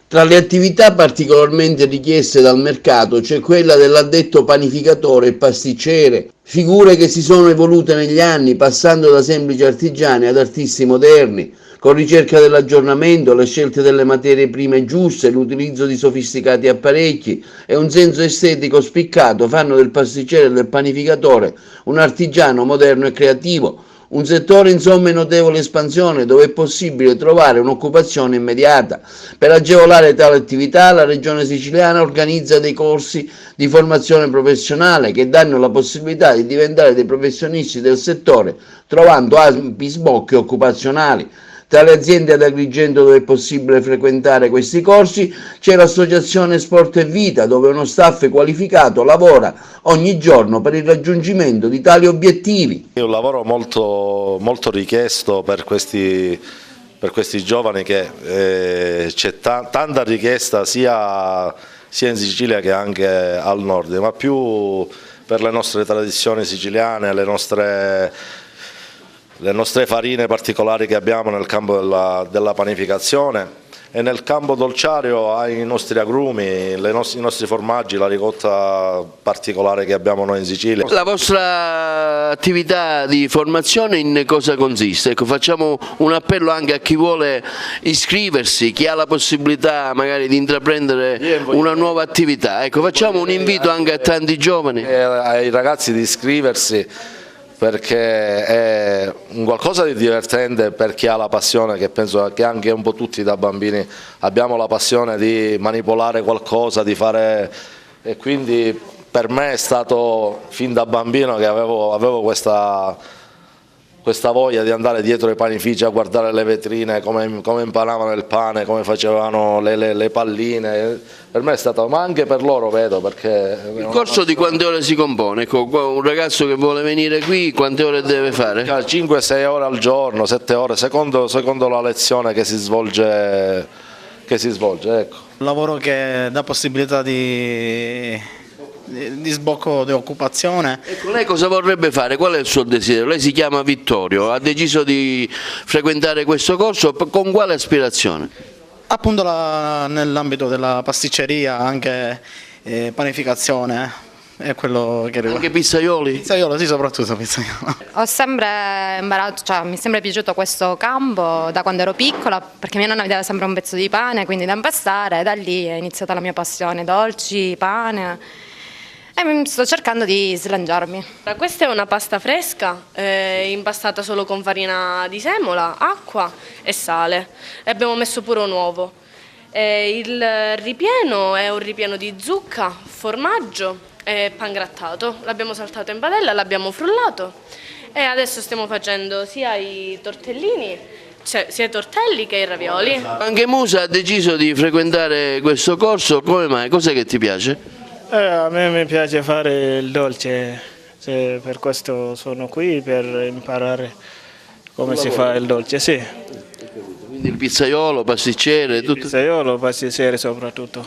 Tra le attività particolarmente richieste dal mercato c'è quella dell'addetto panificatore e pasticcere, figure che si sono evolute negli anni passando da semplici artigiani ad artisti moderni, con ricerca dell'aggiornamento, le scelte delle materie prime giuste, l'utilizzo di sofisticati apparecchi e un senso estetico spiccato fanno del pasticcere e del panificatore un artigiano moderno e creativo. Un settore insomma in notevole espansione dove è possibile trovare un'occupazione immediata. Per agevolare tale attività la Regione Siciliana organizza dei corsi di formazione professionale che danno la possibilità di diventare dei professionisti del settore trovando ampi sbocchi occupazionali. Tra le aziende ad Agrigento dove è possibile frequentare questi corsi c'è l'associazione Sport e Vita dove uno staff qualificato lavora ogni giorno per il raggiungimento di tali obiettivi. È un lavoro molto richiesto per questi giovani che c'è tanta richiesta sia in Sicilia che anche al nord, ma più per le nostre tradizioni siciliane, le nostre farine particolari che abbiamo nel campo della panificazione e nel campo dolciario ai nostri agrumi, i nostri formaggi, la ricotta particolare che abbiamo noi in Sicilia. La vostra attività di formazione in cosa consiste? Ecco, facciamo un appello anche a chi vuole iscriversi, chi ha la possibilità magari di intraprendere una nuova attività. Ecco, facciamo un invito anche a tanti giovani. Ai ragazzi di iscriversi, perché è un qualcosa di divertente per chi ha la passione, che penso che anche un po' tutti da bambini abbiamo la passione di manipolare qualcosa, di fare, e quindi per me è stato fin da bambino che avevo questa voglia di andare dietro i panifici a guardare le vetrine, come impanavano il pane, come facevano le palline. Per me è stato, ma anche per loro vedo, perché... Il corso di quante ore si compone? Ecco, un ragazzo che vuole venire qui quante ore deve fare? 5-6 ore al giorno, 7 ore, secondo la lezione che si svolge, ecco. Un lavoro che dà possibilità di sbocco di occupazione. Ecco, lei cosa vorrebbe fare? Qual è il suo desiderio? Lei si chiama Vittorio, ha deciso di frequentare questo corso con quale aspirazione? Appunto nell'ambito della pasticceria, anche panificazione, è quello che riguarda. Anche pizzaioli? Pizzaiolo, sì, soprattutto pizzaiolo. Ho sempre imparato, cioè mi è sempre piaciuto questo campo da quando ero piccola, perché mia nonna mi dava sempre un pezzo di pane, quindi da impastare, da lì è iniziata la mia passione, dolci, pane. E sto cercando di slanciarmi. Questa è una pasta fresca, impastata solo con farina di semola, acqua e sale. E abbiamo messo pure un uovo. Il ripieno è un ripieno di zucca, formaggio e pangrattato. L'abbiamo saltato in padella, l'abbiamo frullato e adesso stiamo facendo sia i tortellini, cioè sia i tortelli che i ravioli. Anche Musa ha deciso di frequentare questo corso, come mai? Cos'è che ti piace? A me mi piace fare il dolce, per questo sono qui, per imparare come si fa il dolce, sì. Quindi il pizzaiolo, pasticcere, tutto? Il pizzaiolo, pasticcere soprattutto.